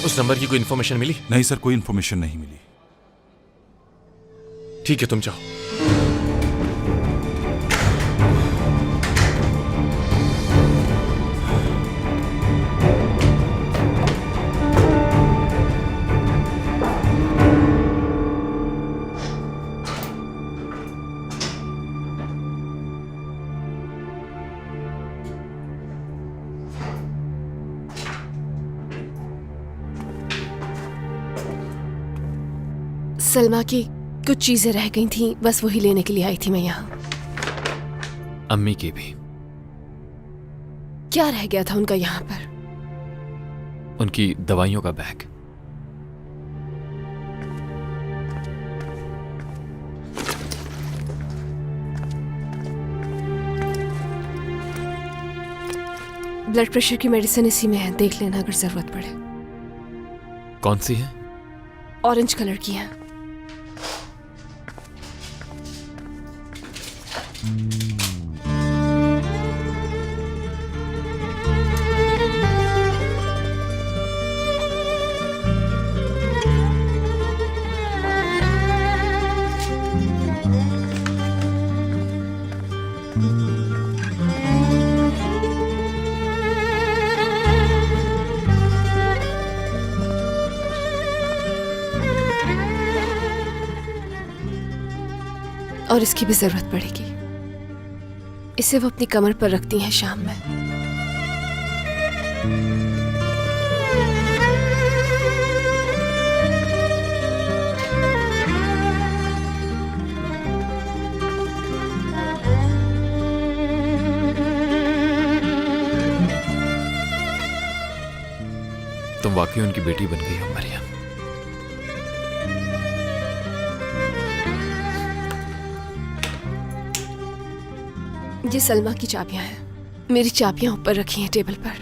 उस नंबर की कोई इन्फॉर्मेशन मिली? नहीं सर, कोई इन्फॉर्मेशन नहीं मिली। ठीक है, तुम जाओ। सलमा की कुछ चीजें रह गई थी, बस वही लेने के लिए आई थी मैं यहाँ। अम्मी की भी। क्या रह गया था उनका यहाँ पर? उनकी दवाइयों का बैग। ब्लड प्रेशर की मेडिसिन इसी में है, देख लेना अगर जरूरत पड़े। कौन सी है? ऑरेंज कलर की है। और इसकी भी जरूरत पड़ेगी। इसे वो अपनी कमर पर रखती हैं शाम में। तुम वाकई उनकी बेटी बन गई हो मरियम। ये सलमा की चाबियां हैं। मेरी चाबियां ऊपर रखी हैं टेबल पर।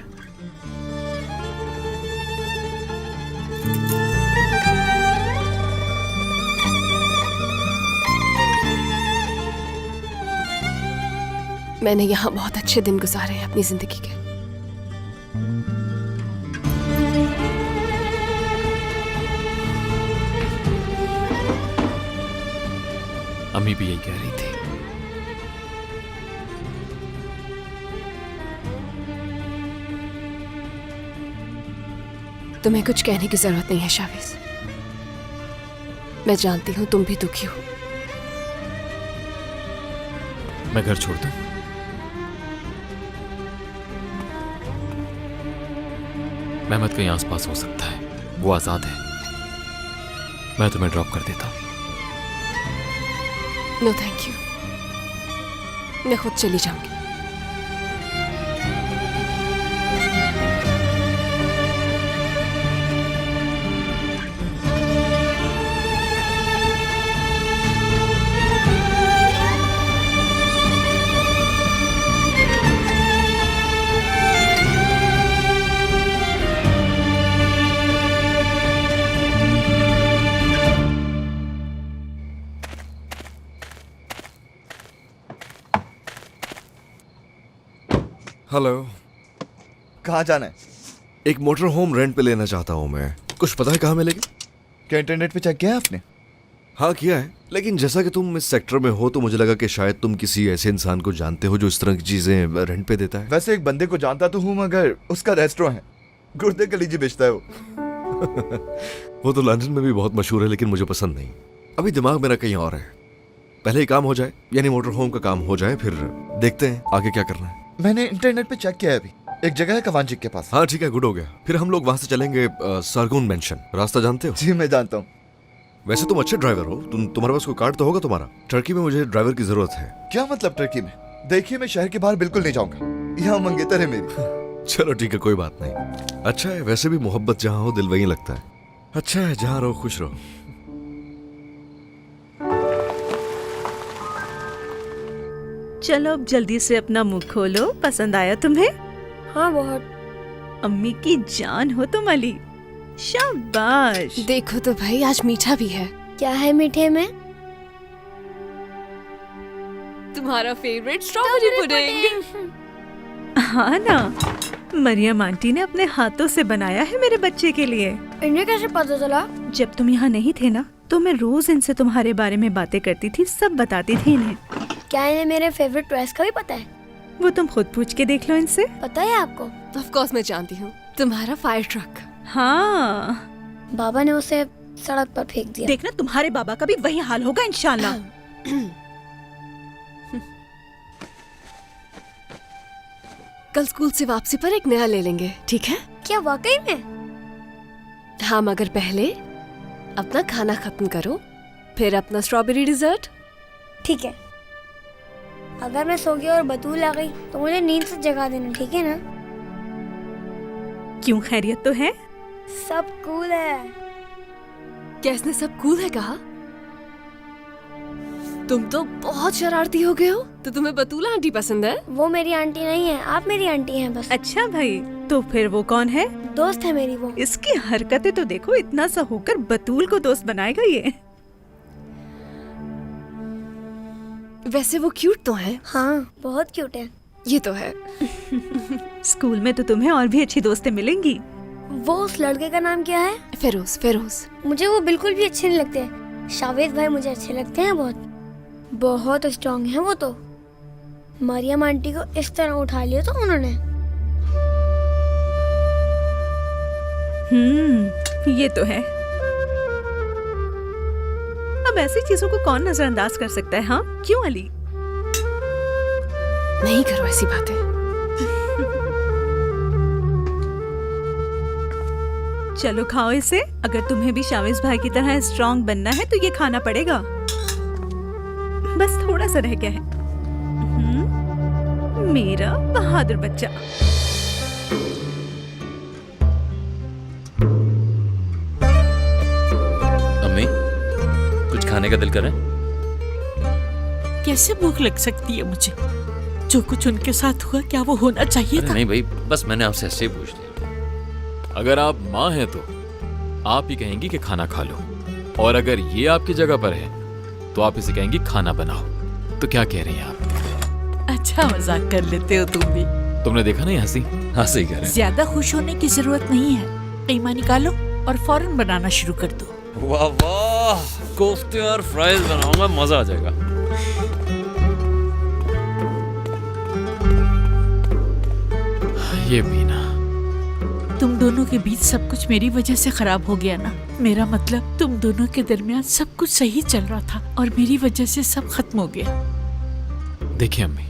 मैंने यहाँ बहुत अच्छे दिन गुजारे हैं अपनी जिंदगी के। अम्मी भी यही कह रही थी। तुम्हें कुछ कहने की जरूरत नहीं है शाविज। मैं जानती हूं तुम भी दुखी हो। मैं घर छोड़ दूं? मेहमद कहीं आसपास हो सकता है, वो आजाद है। मैं तुम्हें ड्रॉप कर देता हूं। नो थैंक यू, मैं खुद चली जाऊंगी। हेलो। कहाँ जाना है? एक मोटर होम रेंट पे लेना चाहता हूँ मैं। कुछ पता है कहाँ मिलेगी? क्या इंटरनेट पे चेक किया है आपने? हाँ किया है, लेकिन जैसा कि तुम इस सेक्टर में हो तो मुझे लगा कि शायद तुम किसी ऐसे इंसान को जानते हो जो इस तरह की चीजें रेंट पे देता है। वैसे एक बंदे को जानता तो हूँ, मगर उसका रेस्टोरेंट है, गुर्दे कलीजी बेचता है वो। वो तो लंदन में भी बहुत मशहूर है, लेकिन मुझे पसंद नहीं। अभी दिमाग मेरा कहीं और है। पहले ही काम हो जाए, यानी मोटर होम का काम हो जाए, फिर देखते हैं आगे क्या करना है। मैंने इंटरनेट पे चेक किया है, अभी एक जगह है कवांजिक के पास। हाँ ठीक है, गुड हो गया। फिर हम लोग वहां से चलेंगे सरगुन मेंशन। रास्ता जानते हो? जी मैं जानता हूँ। वैसे तुम अच्छे ड्राइवर हो, तुम्हारे पास कोई कार्ड तो होगा तुम्हारा। टर्की में मुझे ड्राइवर की जरूरत है। क्या मतलब टर्की में? देखिए मैं शहर के बाहर बिल्कुल नहीं जाऊंगा, यहाँ मंगेतर है मेरी। चलो ठीक है, कोई बात नहीं। अच्छा है, वैसे भी मोहब्बत जहाँ हो दिल वहीं लगता है। अच्छा है, जहाँ रहो खुश रहो। चलो अब जल्दी से अपना मुंह खोलो। पसंद आया तुम्हें? हाँ बहुत। अम्मी की जान हो तुम अली। शाबाश। देखो तो भाई, आज मीठा भी है। क्या है मीठे में? तुम्हारा फेवरेट स्ट्रॉबेरी पुडिंग। हाँ ना, मरियम आंटी ने अपने हाथों से बनाया है मेरे बच्चे के लिए। इन्हें कैसे पता चला? जब तुम यहाँ नहीं थे ना, तो मैं रोज इनसे तुम्हारे बारे में बातें करती थी, सब बताती थी इन्हें। क्या इन्हें मेरे फेवरेट टॉयज का भी पता है? वो तुम खुद पूछ के देख लो इनसे। पता है आपको? ऑफ कोर्स मैं जानती हूँ, तुम्हारा फायर ट्रक। हाँ, बाबा ने उसे सड़क पर फेंक दिया। देखना तुम्हारे बाबा का भी वही हाल होगा इंशाल्लाह। कल स्कूल से वापसी पर एक नया ले लेंगे, ठीक है? क्या वाकई में? हाँ, मगर पहले अपना खाना खत्म करो, फिर अपना स्ट्रॉबेरी डिजर्ट। ठीक है। अगर मैं सो गई और बतूल आ गई तो मुझे नींद से जगा देना, ठीक है ना? क्यों, खैरियत तो है? सब कूल है। क्या इसने सब कूल है कहा? तुम तो बहुत शरारती हो गए हो। तो तुम्हें बतूला आंटी पसंद है? वो मेरी आंटी नहीं है, आप मेरी आंटी हैं बस। अच्छा भाई, तो फिर वो कौन है? दोस्त है मेरी वो। इसकी हरकतें तो देखो, इतना सा होकर बतूल को दोस्त बनाएगा ये। वैसे वो क्यूट तो है। हाँ, बहुत क्यूट है। ये तो है। स्कूल में तो तुम्हें और भी अच्छी दोस्तें मिलेंगी। वो उस लड़के का नाम क्या है? फेरोज। फेरोज मुझे वो बिल्कुल भी अच्छे नहीं लगते। शावेद भाई मुझे अच्छे लगते हैं, बहुत स्ट्रांग है वो तो। मरियम आंटी को इस तरह उठा लिया तो उन्होंने। ये तो है। अब ऐसी चीजों को कौन नजरअंदाज कर सकता है? हाँ क्यों अली? नहीं करो ऐसी बातें। चलो खाओ इसे। अगर तुम्हें भी शावेज भाई की तरह स्ट्रांग बनना है तो ये खाना पड़ेगा। बस थोड़ा सा रह गया है। मेरा बहादुर बच्चा। अम्मी, कुछ खाने का दिल करे? कैसे भूख लग सकती है मुझे? जो कुछ उनके साथ हुआ, क्या वो होना चाहिए था? नहीं भाई, बस मैंने आपसे ऐसे ही पूछ लिया। अगर आप माँ हैं तो आप ही कहेंगी कि खाना खा लो, और अगर ये आपकी जगह पर है तो आप इसे कहेंगी खाना बनाओ। तो क्या कह रही हैं आप? अच्छा मजाक कर लेते हो तुम भी। तुमने देखा नहीं हंसी? हाँ सही कह रहे हैं। ज्यादा खुश होने की जरूरत नहीं है। कीमा निकालो और फौरन बनाना शुरू कर दो। वाह वाह, कोफ्ते और फ्राइज बनाऊंगा, मजा आ जाएगा। ये भी ना, तुम दोनों के बीच सब कुछ मेरी वजह से खराब हो गया ना। मेरा मतलब तुम दोनों के दरमियान सब कुछ सही चल रहा था और मेरी वजह से सब खत्म हो गया। देखिए अम्मी,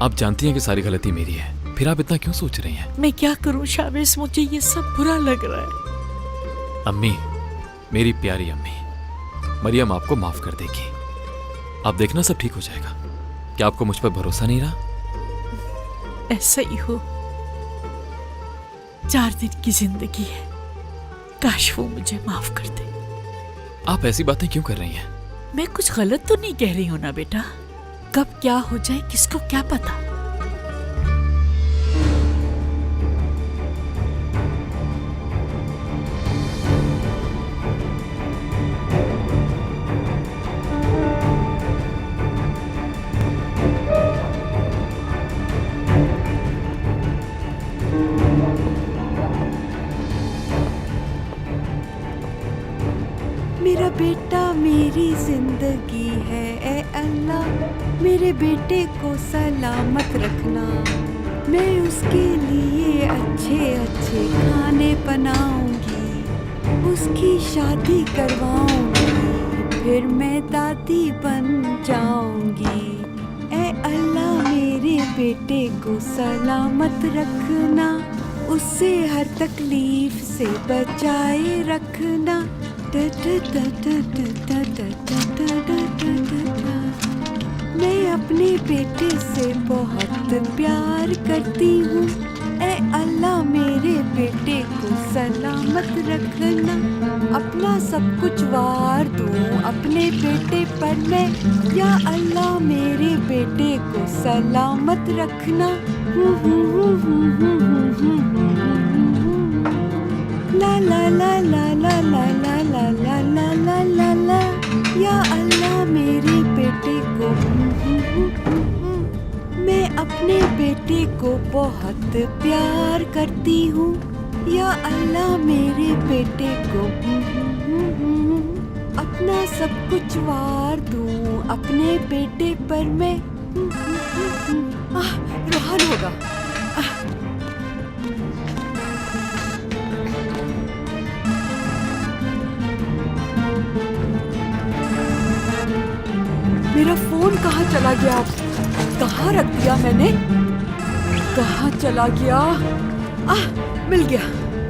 आप जानती हैं कि सारी गलती मेरी है, फिर आप इतना क्यों सोच रही हैं? मैं क्या करूं शावेज, मुझे ये सब बुरा लग रहा है। अम्मी, मेरी प्यारी अम्मी, मरियम आपको माफ कर देगी। आप देखना सब ठीक हो जाएगा। क्या आपको मुझ पर भरोसा नहीं रहा? ऐसा ही हो। 4 दिन की जिंदगी है, काश वो मुझे माफ कर दे। आप ऐसी बातें क्यों कर रही हैं? मैं कुछ गलत तो नहीं कह रही हूं ना बेटा? कब क्या हो जाए किसको क्या पता। मेरा बेटा मेरी जिंदगी है, ए अल्लाह मेरे बेटे को सलामत रखना। मैं उसके लिए अच्छे अच्छे खाने बनाऊंगी, उसकी शादी करवाऊंगी, फिर मैं दादी बन जाऊंगी। ए अल्लाह मेरे बेटे को सलामत रखना, उससे हर तकलीफ से बचाए रखना। मैं अपने बेटे से बहुत प्यार करती हूँ। ए अल्लाह मेरे बेटे को सलामत रखना। अपना सब कुछ वार दूँ अपने बेटे पर मैं, या अल्लाह मेरे बेटे को सलामत रखना। ला ला ला ला ला ला ला ला ला ला ला ला ला, या अल्लाह मेरे बेटे को, मैं अपने बेटे को बहुत प्यार करती हूँ। या अल्लाह मेरे बेटे को अपना सब कुछ वार दूँ अपने बेटे पर मैं। रोहन होगा। मेरा फोन कहाँ चला गया? कहाँ रख दिया मैंने? कहाँ चला गया? मिल गया।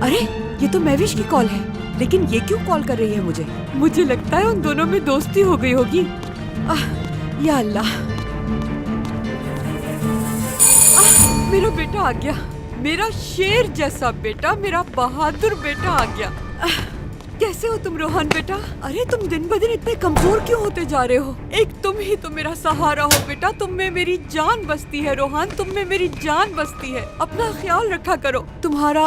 अरे ये तो महविश की कॉल है, लेकिन ये क्यों कॉल कर रही है मुझे? मुझे लगता है उन दोनों में दोस्ती हो गई होगी। या अल्लाह, मेरा बेटा आ गया, मेरा शेर जैसा बेटा, मेरा बहादुर बेटा आ गया। कैसे हो तुम रोहन बेटा? अरे तुम दिन ब दिन इतने कमजोर क्यों होते जा रहे हो? एक तुम ही तो मेरा सहारा हो बेटा, तुम में मेरी जान बसती है रोहन, तुम में मेरी जान बसती है। अपना ख्याल रखा करो। तुम्हारा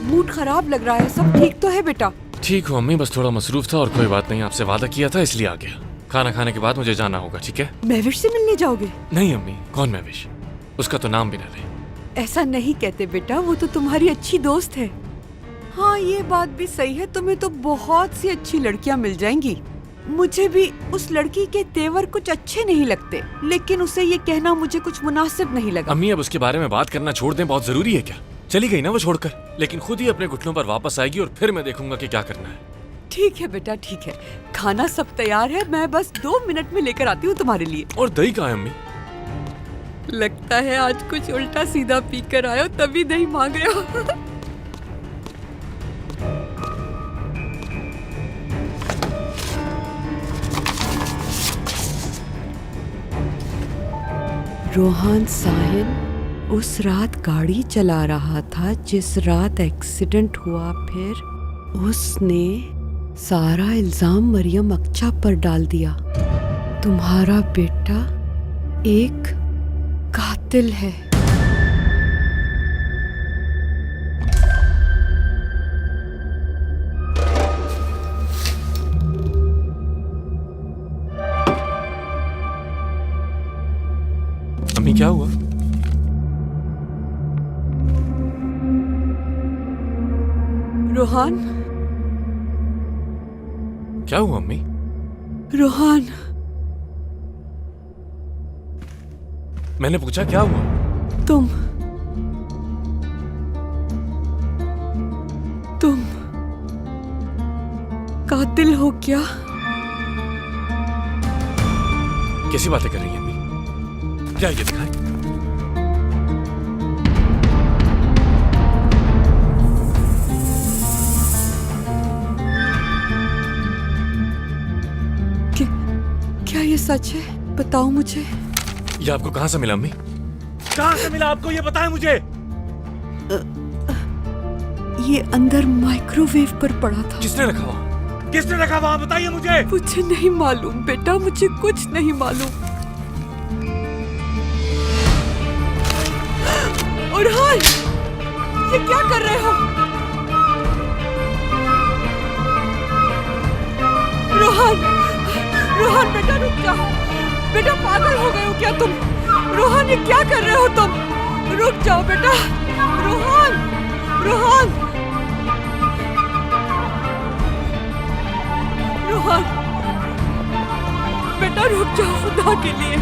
मूड खराब लग रहा है, सब ठीक तो है बेटा? ठीक हूँ अम्मी, बस थोड़ा मसरूफ था और कोई बात नहीं, आपसे वादा किया था इसलिए आ गया। खाना खाने के बाद मुझे जाना होगा, ठीक है? महविश से मिलने जाओगे? नहीं अम्मी, कौन महविश? उसका तो नाम भी न ले। ऐसा नहीं कहते बेटा, वो तो तुम्हारी अच्छी दोस्त है। हाँ ये बात भी सही है, तुम्हें तो बहुत सी अच्छी लड़कियाँ मिल जाएंगी। मुझे भी उस लड़की के तेवर कुछ अच्छे नहीं लगते, लेकिन उसे ये कहना मुझे कुछ मुनासिब नहीं लगा। अम्मी अब उसके बारे में बात करना छोड़ दें, बहुत जरूरी है क्या? चली गई ना वो छोड़कर, लेकिन खुद ही अपने घुटनों पर वापस आएगी और फिर मैं देखूंगा कि क्या करना है। ठीक है बेटा ठीक है, खाना सब तैयार है, मैं बस 2 मिनट में लेकर आती हूँ तुम्हारे लिए। और दही कहाँ है अम्मी? लगता है आज कुछ उल्टा सीधा पी कर आए हो तभी दही मांग रहे हो। रोहन साहिन उस रात गाड़ी चला रहा था जिस रात एक्सीडेंट हुआ, फिर उसने सारा इल्जाम मरियम अक्चा पर डाल दिया। तुम्हारा बेटा एक कातिल है। अम्मी क्या हुआ? रोहन, क्या हुआ अम्मी? रोहन, मैंने पूछा क्या हुआ? तुम कातिल हो क्या? कैसी बातें कर रही है अम्मी? क्या ये दिखाए? क्या ये सच है? बताओ मुझे। ये आपको कहाँ से मिला अम्मी? कहाँ से मिला आपको, ये बताएं मुझे। ये अंदर माइक्रोवेव पर पड़ा था। किसने रखा वहाँ? किसने रखा वहाँ, बताइए मुझे। मुझे नहीं मालूम बेटा, मुझे कुछ नहीं मालूम। उरहान, ये क्या कर रहे हो? रोहन, रोहन बेटा रुक जाओ। बेटा पागल हो गए हो क्या तुम? रोहन ये क्या कर रहे हो तुम? रुक जाओ बेटा। रोहन, रोहन, रोहन बेटा रुक जाओ खुदा के लिए।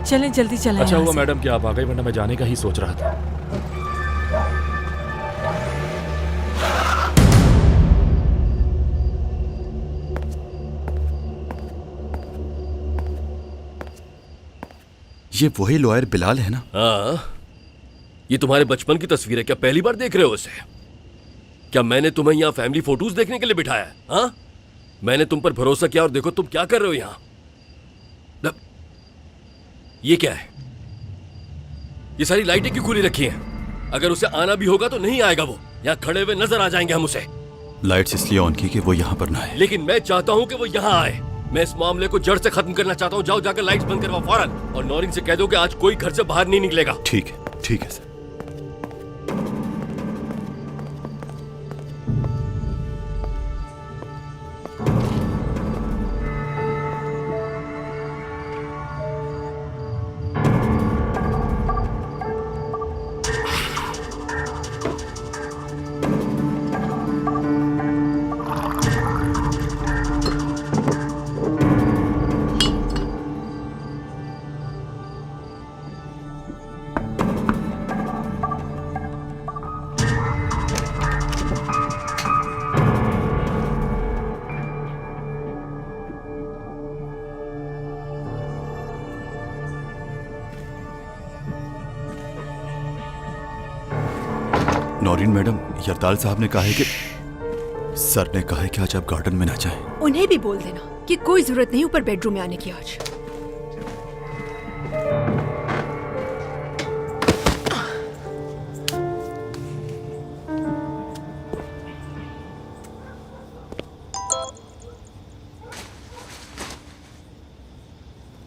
चलें जल्दी चलें अच्छा यहाँ हुआ से। मैडम कि आप आ गए, वरना मैं जाने का ही सोच रहा था। ये वही लॉयर बिलाल है ना? हाँ, ये तुम्हारे बचपन की तस्वीर है। क्या पहली बार देख रहे हो इसे? क्या मैंने तुम्हें यहाँ फैमिली फोटोज देखने के लिए बिठाया है? हाँ, मैंने तुम पर भरोसा किया और देखो तुम क्या कर रहे हो यहाँ। ये क्या है? ये सारी लाइटें क्यों खुली रखी हैं? अगर उसे आना भी होगा तो नहीं आएगा। वो यहाँ खड़े हुए नजर आ जाएंगे हम उसे। लाइट्स इसलिए ऑन की कि वो यहाँ पर ना है। लेकिन मैं चाहता हूँ कि वो यहाँ आए। मैं इस मामले को जड़ से खत्म करना चाहता हूँ। जाओ जाकर लाइट्स बंद करवाओ फौरन, और नौरीन से कह दो कि आज कोई घर से बाहर नहीं निकलेगा। ठीक है सर। नौरीन मैडम, यरदाल साहब ने कहा है कि सर ने कहा है कि आज आप गार्डन में ना जाएं। उन्हें भी बोल देना कि कोई जरूरत नहीं ऊपर बेडरूम में आने की आज।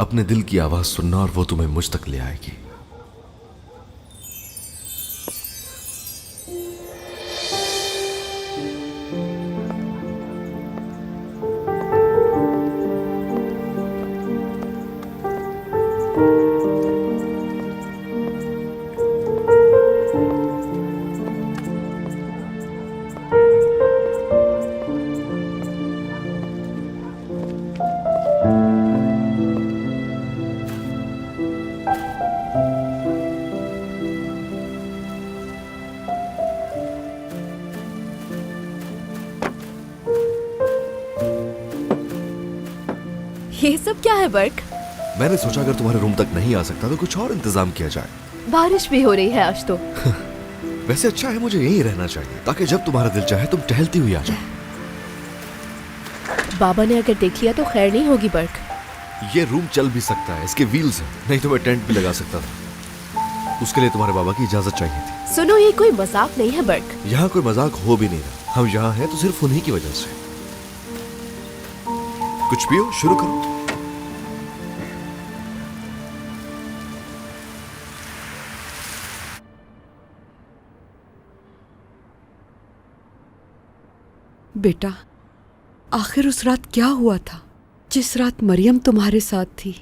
अपने दिल की आवाज सुनना और वो तुम्हें मुझ तक ले आएगी। ये सब क्या है बर्क? मैंने सोचा अगर तुम्हारे रूम तक नहीं आ सकता तो कुछ और इंतजाम किया जाए। बारिश भी हो रही है आज तो। वैसे अच्छा है, मुझे यहीं रहना चाहिए ताकि जब तुम्हारा दिल चाहे तुम टहलती हुई आ जाओ। बाबा ने अगर देख लिया तो खैर नहीं होगी बर्क। ये रूम चल भी सकता है, इसके व्हील्स हैं, नहीं तो मैं टेंट भी लगा सकता था। उसके लिए तुम्हारे बाबा की इजाजत चाहिए थी। सुनो, ये कोई मजाक नहीं है बर्क। यहाँ कोई मजाक हो भी नहीं रहा। हम यहाँ हैं तो सिर्फ उन्हीं की वजह से। कुछ पियो, शुरू करो। बेटा, आखिर उस रात क्या हुआ था जिस रात मरियम तुम्हारे साथ थी?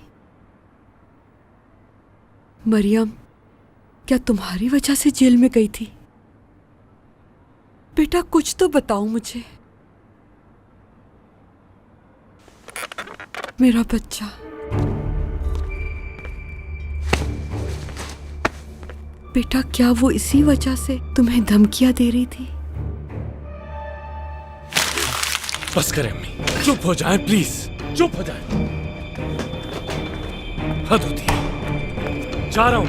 मरियम क्या तुम्हारी वजह से जेल में गई थी? बेटा कुछ तो बताओ मुझे। मेरा बच्चा। बेटा क्या वो इसी वजह से तुम्हें धमकियां दे रही थी? बस करें अम्मी, चुप हो जाए प्लीज, चुप हो जाए। हद होती है। जा रहा हूं।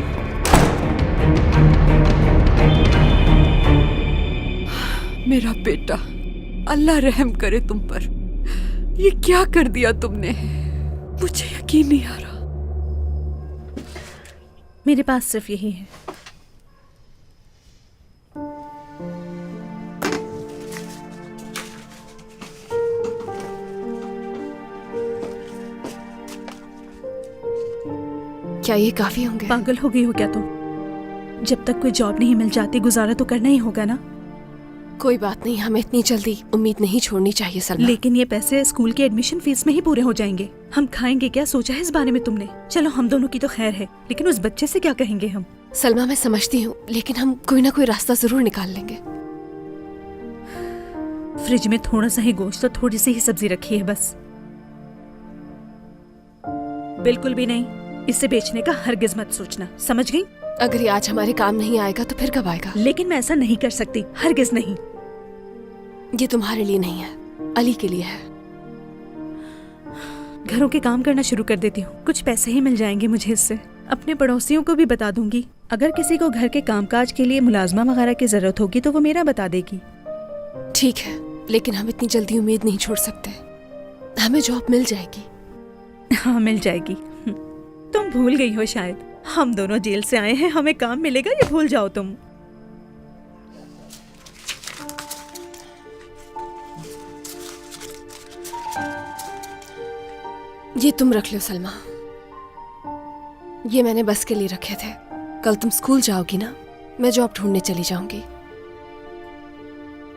मेरा बेटा, अल्लाह रहम करे तुम पर। ये क्या कर दिया तुमने? मुझे यकीन नहीं आ रहा। मेरे पास सिर्फ यही है। क्या ये काफी होंगे? पागल हो गई हो क्या तुम? जब तक कोई जॉब नहीं मिल जाती गुजारा तो करना ही होगा ना। कोई बात नहीं, हमें इतनी जल्दी उम्मीद नहीं छोड़नी चाहिए सलमा। लेकिन ये पैसे स्कूल के एडमिशन फीस में ही पूरे हो जाएंगे। हम खाएंगे क्या? सोचा है इस बारे में तुमने? चलो हम दोनों की तो खैर है, लेकिन उस बच्चे से क्या कहेंगे हम? सलमा मैं समझती हूँ, लेकिन हम कोई ना कोई रास्ता जरूर निकाल लेंगे। फ्रिज में थोड़ा सा ही गोश्त और थोड़ी सी ही सब्जी रखी है बस। बिल्कुल भी नहीं। इसे बेचने का हरगिज मत सोचना, समझ गई? अगर ये आज हमारे काम नहीं आएगा तो फिर कब आएगा? लेकिन मैं ऐसा नहीं कर सकती, हरगिज नहीं। ये तुम्हारे लिए नहीं है, अली के लिए है। घरों के काम करना शुरू कर देती हूँ, कुछ पैसे ही मिल जाएंगे मुझे इससे। अपने पड़ोसियों को भी बता दूंगी, अगर किसी को घर के कामकाज के लिए मुलाजमा वगैरह की जरूरत होगी तो वो मेरा बता देगी। ठीक है, लेकिन हम इतनी जल्दी उम्मीद नहीं छोड़ सकते। हमें जॉब मिल जाएगी। हाँ मिल जाएगी। तुम भूल गई हो शायद, हम दोनों जेल से आए हैं, हमें काम मिलेगा, ये भूल जाओ तुम। ये तुम रख लो सलमा, ये मैंने बस के लिए रखे थे। कल तुम स्कूल जाओगी ना, मैं जॉब ढूंढने चली जाऊंगी।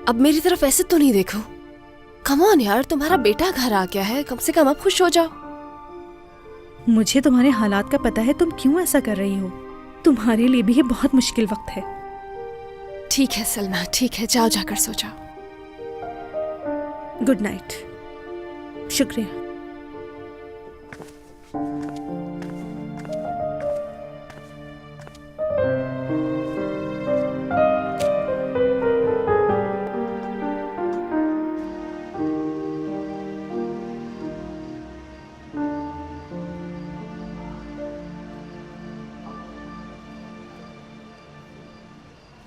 अब मेरी तरफ ऐसे तो नहीं देखो। कम ऑन यार, तुम्हारा बेटा घर आ गया है, कम से कम अब खुश हो जाओ। मुझे तुम्हारे हालात का पता है, तुम क्यों ऐसा कर रही हो। तुम्हारे लिए भी ये बहुत मुश्किल वक्त है। ठीक है सलमा, ठीक है, जाओ जाकर सो जाओ। Good night. शुक्रिया।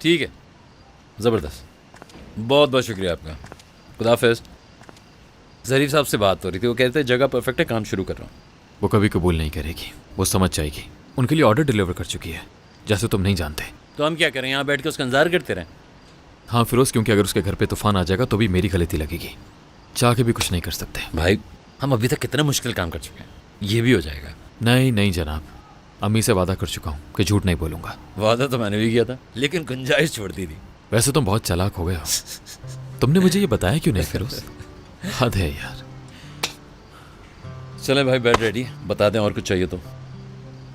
ठीक है, ज़बरदस्त, बहुत बहुत शुक्रिया आपका। खुदा हाफिज़। ज़रीफ साहब से बात हो रही थी, वो कहते हैं जगह परफेक्ट है, काम शुरू कर रहा हूँ। वो कभी कबूल नहीं करेगी, वो समझ जाएगी। उनके लिए ऑर्डर डिलीवर कर चुकी है, जैसे तुम नहीं जानते। तो हम क्या करें, यहाँ बैठ के उसका इंतजार करते रहें? हाँ फिरोज़, क्योंकि अगर उसके घर पे तूफान आ जाएगा तो भी मेरी गलती लगेगी। चाह के भी कुछ नहीं कर सकते। भाई हम अभी तक कितना मुश्किल काम कर चुके हैं, ये भी हो जाएगा। नहीं नहीं जनाब, अम्मी से वादा कर चुका हूँ कि झूठ नहीं बोलूँगा। वादा तो मैंने भी किया था, लेकिन गुंजाइश छोड़ दी थी। वैसे तुम बहुत चालाक हो गए हो। तुमने मुझे ये बताया क्यों नहीं फिरोज़? हद है यार। चलें भाई, बेड रेडी, बता दें और कुछ चाहिए तो।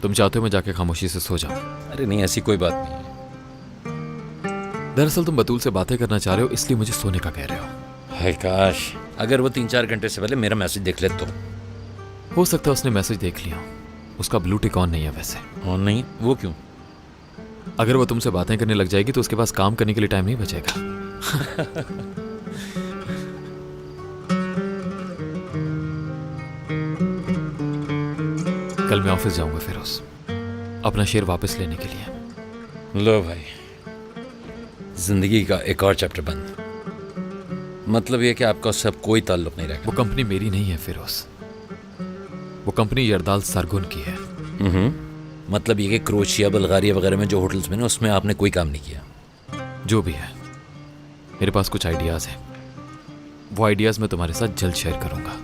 तुम चाहते हो मैं जाके खामोशी से सो जाऊँ? अरे नहीं, ऐसी कोई बात नहीं है। दरअसल तुम बतूल से बातें करना चाह रहे हो, इसलिए मुझे सोने का कह रहे हो। हाय काश अगर वो 3-4 घंटे से पहले मेरा मैसेज देख ले तो। हो सकता है उसने मैसेज देख लिया। उसका ब्लू टिक ऑन नहीं है वैसे। ऑन नहीं? वो क्यों? अगर वो तुमसे बातें करने लग जाएगी तो उसके पास काम करने के लिए टाइम नहीं बचेगा। कल मैं ऑफिस जाऊंगा फिरोज, अपना शेयर वापस लेने के लिए। लो भाई, जिंदगी का एक और चैप्टर बंद। मतलब ये कि आपका उससे अब कोई ताल्लुक नहीं रहेगा। वो कंपनी मेरी नहीं है फिरोज, वो कंपनी यरदाल सरगुन की है। मतलब ये कि क्रोएशिया, बुल्गारिया वगैरह में जो होटल्स में ना, उसमें आपने कोई काम नहीं किया? जो भी है, मेरे पास कुछ आइडियाज हैं। वो आइडियाज मैं तुम्हारे साथ जल्द शेयर करूंगा,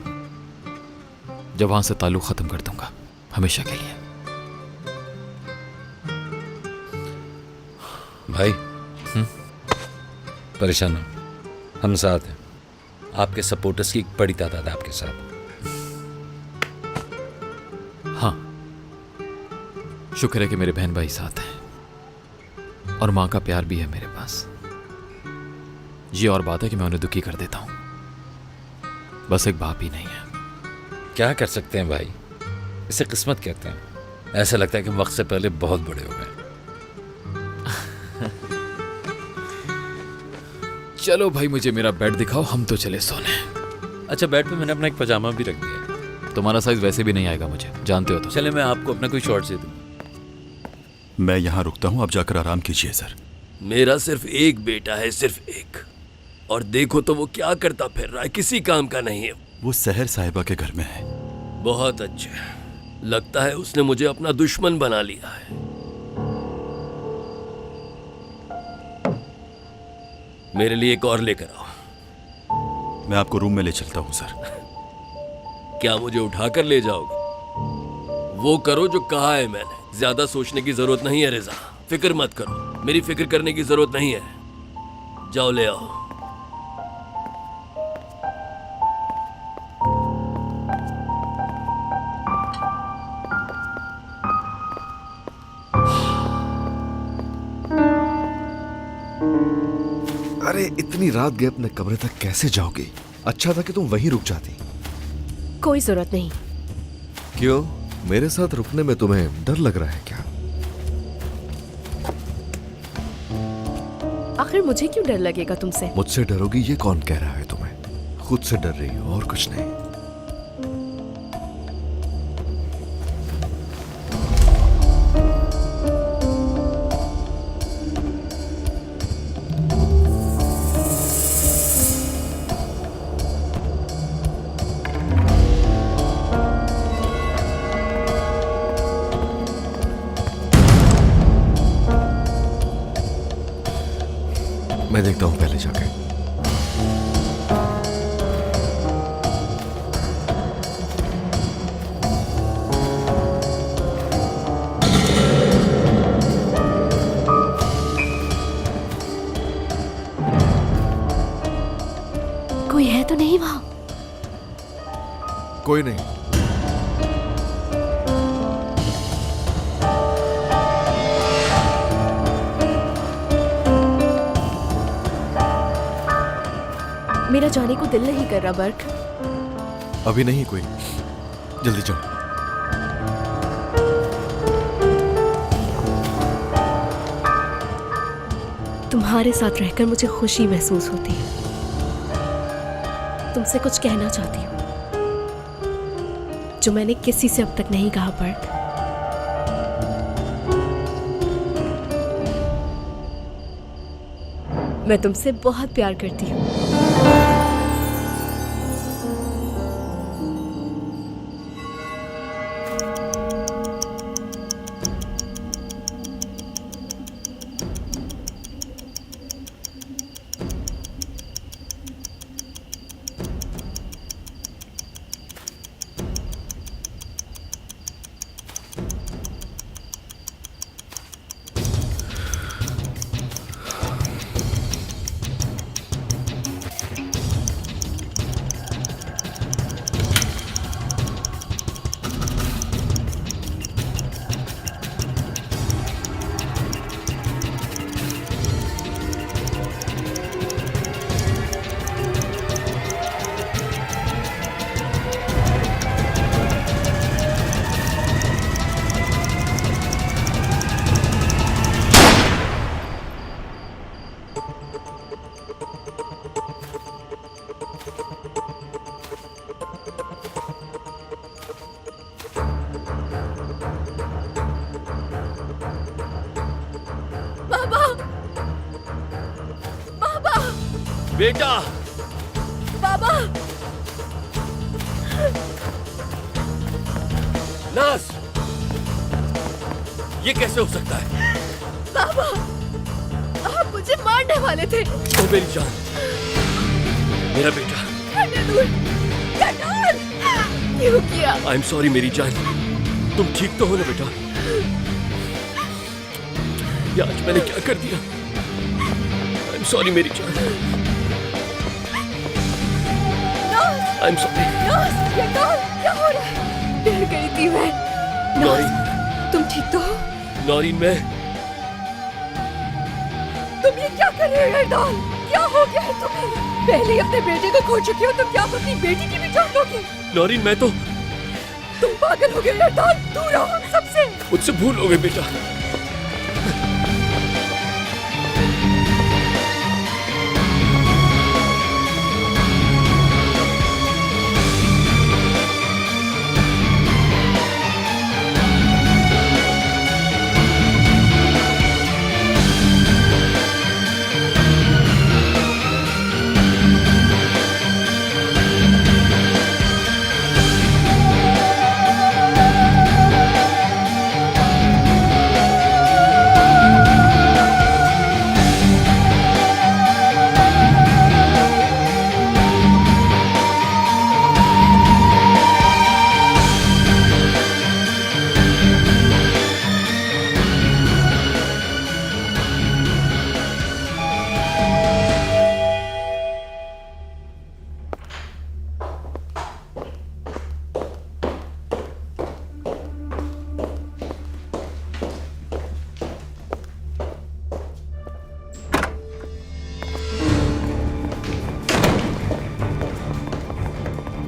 जब वहां से ताल्लुक खत्म कर दूंगा हमेशा के लिए। भाई परेशान हो, हम साथ हैं। आपके सपोर्टर्स की एक बड़ी तादाद है आपके साथ। हाँ, शुक्र है कि मेरे बहन भाई साथ हैं और माँ का प्यार भी है मेरे पास। ये और बात है कि मैं उन्हें दुखी कर देता हूँ, बस एक बाप ही नहीं है। क्या कर सकते हैं भाई, इसे किस्मत कहते हैं। ऐसा लगता है कि वक्त से पहले बहुत बड़े हो गए। चलो भाई, मुझे मेरा बेड दिखाओ, हम तो चले सोने। अच्छा, बेड पे मैंने अपना एक पजामा भी रख दिया है। तुम्हारा साइज वैसे भी नहीं आएगा मुझे, जानते हो तो। चले मैं आपको अपना कोई शॉर्ट दे दूं। मैं यहाँ रुकता हूँ, आप जाकर आराम कीजिए सर। मेरा सिर्फ एक बेटा है, सिर्फ एक, और देखो तो वो क्या करता फिर रहा है, किसी काम का नहीं है। वो सहर साहिबा के घर में है। बहुत अच्छा, लगता है उसने मुझे अपना दुश्मन बना लिया है। मेरे लिए एक और लेकर आओ। मैं आपको रूम में ले चलता हूँ सर। क्या मुझे उठाकर ले जाओगे? वो करो जो कहा है मैंने, ज्यादा सोचने की जरूरत नहीं है रिजा। फिक्र मत करो, मेरी फिक्र करने की जरूरत नहीं है। जाओ ले आओ। अरे इतनी रात गए अपने कमरे तक कैसे जाओगी? अच्छा था कि तुम वहीं रुक जाती। कोई जरूरत नहीं। क्यों, मेरे साथ रुकने में तुम्हें डर लग रहा है क्या? आखिर मुझे क्यों डर लगेगा तुमसे? मुझसे डरोगी ये कौन कह रहा है तुम्हें? खुद से डर रही हो और कुछ नहीं। मैं देखता हूं पहले जाके। कोई है तो नहीं वहां? कोई नहीं। मेरा जाने को दिल नहीं कर रहा बर्क। अभी नहीं कोई, जल्दी जाओ। तुम्हारे साथ रहकर मुझे खुशी महसूस होती है। तुमसे कुछ कहना चाहती हूँ जो मैंने किसी से अब तक नहीं कहा बर्क। मैं तुमसे बहुत प्यार करती हूँ। बेटा, बाबा, नास, ये कैसे हो सकता है? बाबा, आप मुझे मारने वाले थे। ओ मेरी जान, मेरा बेटा। क्यों किया? आई एम सॉरी मेरी जान। तुम ठीक तो हो ना बेटा? ये आज मैंने क्या कर दिया? आई एम सॉरी मेरी जान। I am sorry. क्या हो रहा है? डर गई थी मैं। नौरीन, तुम ठीक तो हो? नौरीन, मैं। तुम ये क्या कर रहे हो एरदाल? क्या हो गया है तुम्हें? पहले ही अपने बेटे को खो चुकी हो तो क्या अपनी बेटी की भी जान लोगी? नौरीन, मैं तो। तुम पागल हो गए एरदाल, दूर रहो हम सबसे। मुझसे भूल हो गई बेटा।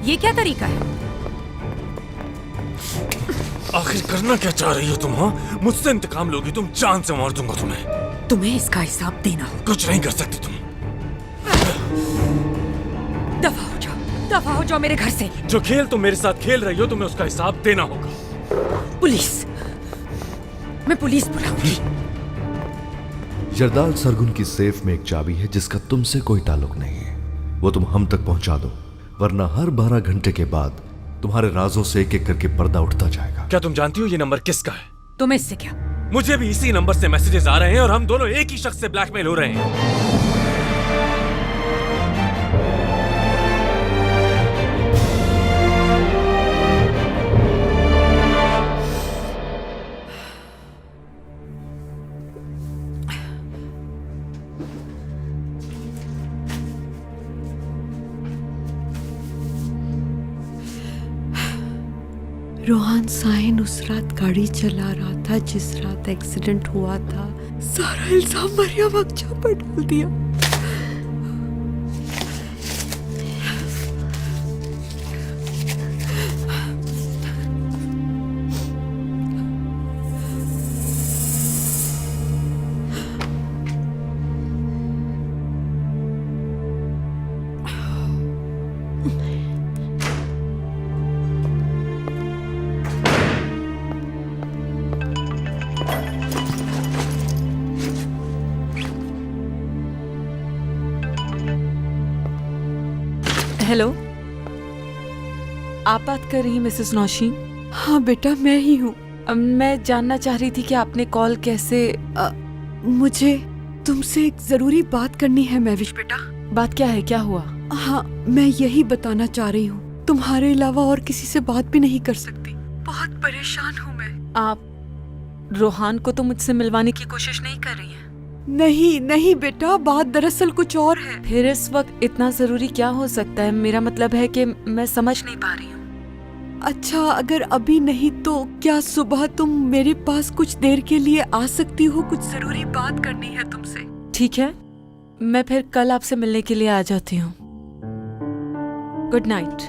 ये क्या तरीका है? आखिर करना क्या चाह रही हो तुम? हाँ, मुझसे इंतकाम लोगी तुम? जान से मार दूंगा तुम्हें। तुम्हें इसका हिसाब देना होगा। कुछ नहीं कर सकती तुम। दफा हो जाओ मेरे घर से। जो खेल तुम मेरे साथ खेल रही हो तुम्हें उसका हिसाब देना होगा। पुलिस, मैं पुलिस बुलाऊंगी। जरदाल सरगुन की सेफ में एक चाबी है जिसका तुमसे कोई ताल्लुक नहीं है। वो तुम हम तक पहुंचा दो, वरना हर 12 घंटे के बाद तुम्हारे राजों से एक एक करके पर्दा उठता जाएगा। क्या तुम जानती हो ये नंबर किसका है? तुम्हें इससे क्या? मुझे भी इसी नंबर से मैसेजेस आ रहे हैं और हम दोनों एक ही शख्स से ब्लैकमेल हो रहे हैं। रोहान साहिन उस रात गाड़ी चला रहा था जिस रात एक्सीडेंट हुआ था। सारा इल्जाम मरियम अक्चा पर डाल दिया। हेलो, आप बात कर रही हैं मिसेस नौशीन? हाँ बेटा, मैं ही हूँ। मैं जानना चाह रही थी कि आपने कॉल कैसे? मुझे तुमसे एक जरूरी बात करनी है महविश बेटा। बात क्या है? क्या हुआ? हाँ, मैं यही बताना चाह रही हूँ, तुम्हारे अलावा और किसी से बात भी नहीं कर सकती। बहुत परेशान हूँ मैं। आप रोहान को तो मुझसे मिलवाने की कोशिश नहीं कर रही हैं? नहीं नहीं बेटा, बात दरअसल कुछ और है। फिर इस वक्त इतना जरूरी क्या हो सकता है? मेरा मतलब है कि मैं समझ नहीं पा रही हूँ। अच्छा, अगर अभी नहीं तो क्या सुबह तुम मेरे पास कुछ देर के लिए आ सकती हो? कुछ जरूरी बात करनी है तुमसे। ठीक है, मैं फिर कल आपसे मिलने के लिए आ जाती हूँ। Good night.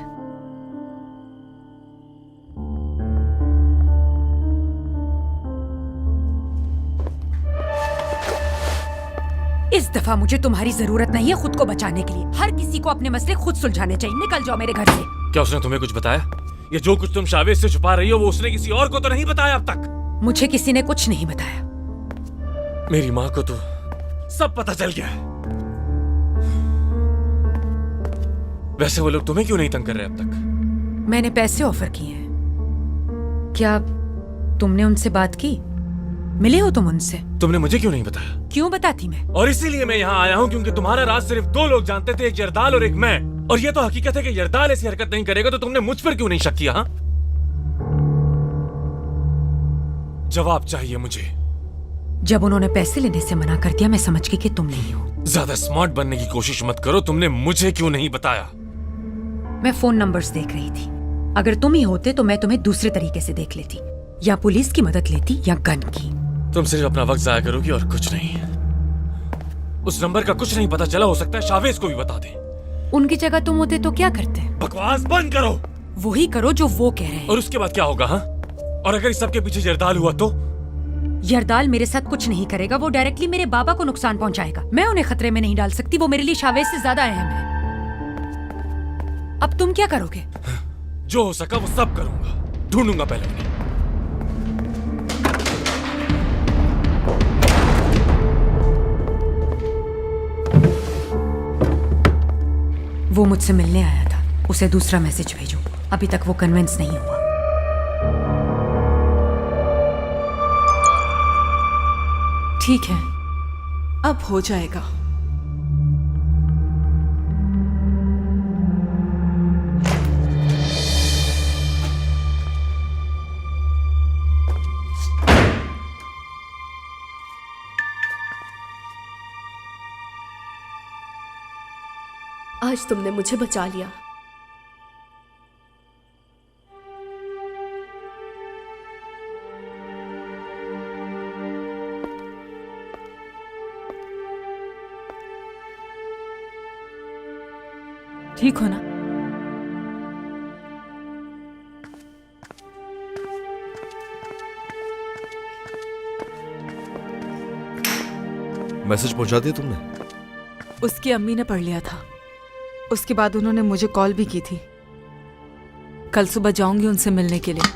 इस दफा मुझे तुम्हारी जरूरत नहीं है खुद को बचाने के लिए। हर किसी को अपने मसले खुद सुलझाने चाहिए। निकल जाओ मेरे घर से। क्या उसने तुम्हें कुछ बताया? ये जो कुछ तुम शावेज से छुपा रही हो वो उसने किसी और को तो नहीं बताया अब तक? मुझे किसी ने कुछ नहीं बताया। मेरी माँ को तो सब पता चल गया है। वैसे वो लोग तुम्हें क्यों नहीं तंग कर रहे अब तक? मैंने पैसे ऑफर किए हैं। क्या तुमने उनसे बात की? मिले हो तुम उनसे? तुमने मुझे क्यों नहीं बताया? क्यों बताती मैं? और इसीलिए मैं यहाँ आया हूँ क्योंकि तुम्हारा राज सिर्फ 2 लोग जानते थे, एक यरदाल और एक मैं। और ये तो हकीकत है कि यरदाल ऐसी हरकत नहीं करेगा, तो तुमने मुझ पर क्यों नहीं शक किया? हाँ, जवाब चाहिए मुझे। जब उन्होंने पैसे लेने से मना कर दिया मैं समझ गई कि तुम नहीं हो। ज्यादा स्मार्ट बनने की कोशिश मत करो। तुमने मुझे क्यों नहीं बताया? मैं फोन नंबर्स देख रही थी। अगर तुम ही होते तो मैं तुम्हें दूसरे तरीके से देख लेती, या पुलिस की मदद लेती या गन की। तुम सिर्फ अपना वक्त जाया करोगी और कुछ नहीं। उस नंबर का कुछ नहीं पता चला, हो सकता है शावेज को भी बता दे। उनकी जगह तुम होते तो क्या करते? बकवास बंद करो। वही करो जो वो कह रहे हैं। और उसके बाद क्या होगा? हाँ, और अगर इस सब के पीछे यरदाल हुआ तो? यरदाल मेरे साथ कुछ नहीं करेगा। वो डायरेक्टली मेरे बाबा को नुकसान पहुंचाएगा। मैं उन्हें खतरे में नहीं डाल सकती। वो मेरे लिए शावेज से ज्यादा अहम है। अब तुम क्या करोगे? जो हो सका वो सब करूंगा। ढूंढूंगा पहले उन्हें। वो मुझसे मिलने आया था, उसे दूसरा मैसेज भेजो। अभी तक वो कन्विंस नहीं हुआ। ठीक है, अब हो जाएगा। आज तुमने मुझे बचा लिया। ठीक हो ना? मैसेज पहुंचा दिया तुमने? उसकी अम्मी ने पढ़ लिया था। उसके बाद उन्होंने मुझे कॉल भी की थी। कल सुबह जाऊंगी उनसे मिलने के लिए।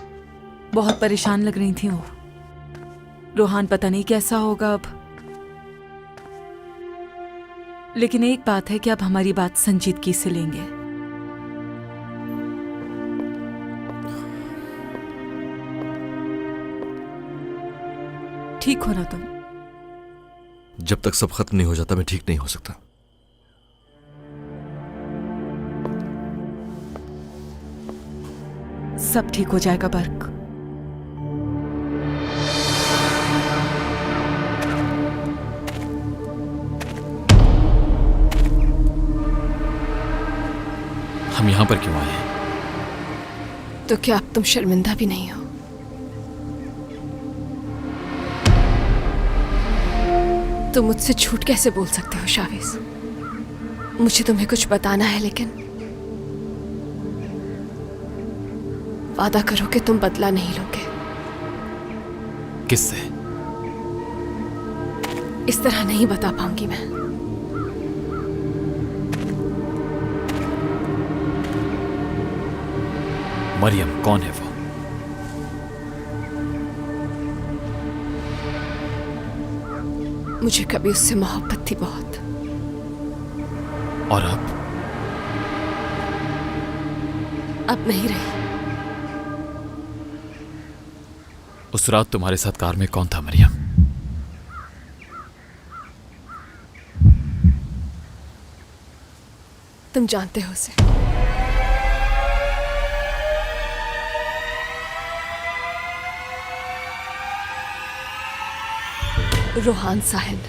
बहुत परेशान लग रही थी वो। रोहान पता नहीं कैसा होगा अब, लेकिन एक बात है कि अब हमारी बात संजीदगी से लेंगे। ठीक हो ना तुम? जब तक सब खत्म नहीं हो जाता मैं ठीक नहीं हो सकता। सब ठीक हो जाएगा बर्क। हम यहां पर क्यों आए हैं? तो क्या अब तुम शर्मिंदा भी नहीं हो? तुम मुझसे झूठ कैसे बोल सकते हो शावेज? मुझे तुम्हें कुछ बताना है, लेकिन वादा करो कि तुम बदला नहीं लोगे। किससे? इस तरह नहीं बता पाऊंगी मैं। मरियम कौन है वो? मुझे कभी उससे मोहब्बत थी बहुत। और अब नहीं रही। उस रात तुम्हारे साथ कार में कौन था मरियम? तुम जानते हो उसे। रोहान साहिब।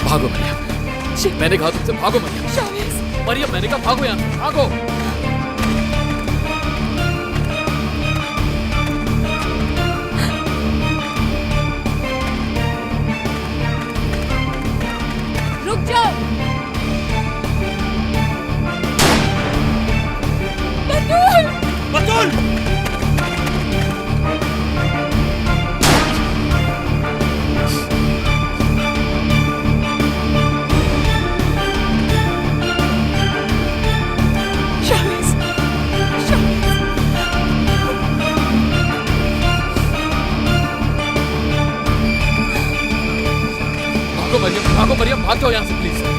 भागो मरियम, मैंने कहा तुमसे भागो मरियम। मरियम मैंने कहा भागो यहां से, भागो। रुक जाओ। बतूल! भागो मरियम, भाग जाओ यहां से प्लीज।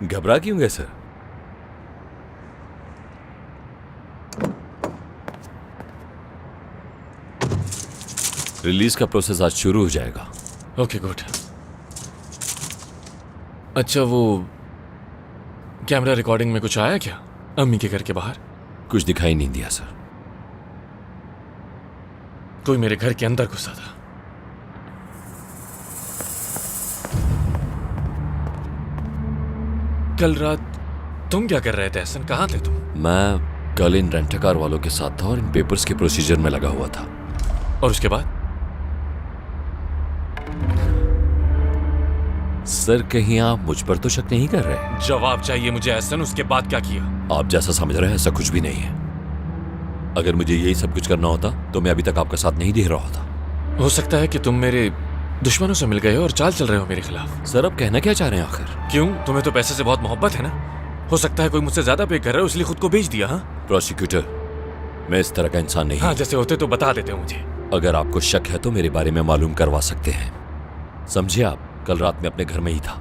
घबरा क्यों गए सर? रिलीज का प्रोसेस आज शुरू हो जाएगा। Okay good. अच्छा, वो कैमरा रिकॉर्डिंग में कुछ आया क्या अम्मी के घर के बाहर? कुछ दिखाई नहीं दिया सर। कोई मेरे घर के अंदर घुसा था। कल रात तुम क्या कर रहे थे एहसन? कहाँ थे तुम? मैं कल इन रेंटकार वालों के साथ था और इन पेपर्स के प्रोसीजर में लगा हुआ था। और उसके बाद? सर कहीं आप मुझ पर तो शक नहीं कर रहे? जवाब चाहिए मुझे एहसन, उसके बाद क्या किया? आप जैसा समझ रहे हैं ऐसा कुछ भी नहीं है। अगर मुझे यही सब कुछ करना होता तो मैं अभी तक आपका साथ नहीं दे रहा होता। हो सकता है कि तुम मेरे दुश्मनों से मिल गए हो और चाल चल रहे हो मेरे खिलाफ। सर अब कहना क्या चाह रहे हैं आखिर? क्यों, तुम्हें तो पैसे से बहुत मोहब्बत है ना? हो सकता है कोई मुझसे ज्यादा पे कर रहा है इसलिए खुद को बेच दिया। हाँ प्रोसिक्यूटर, मैं इस तरह का इंसान नहीं। हाँ, जैसे होते तो बता देते हो मुझे। अगर आपको शक है तो मेरे बारे में मालूम करवा सकते हैं। समझिए, आप कल रात में अपने घर में ही था।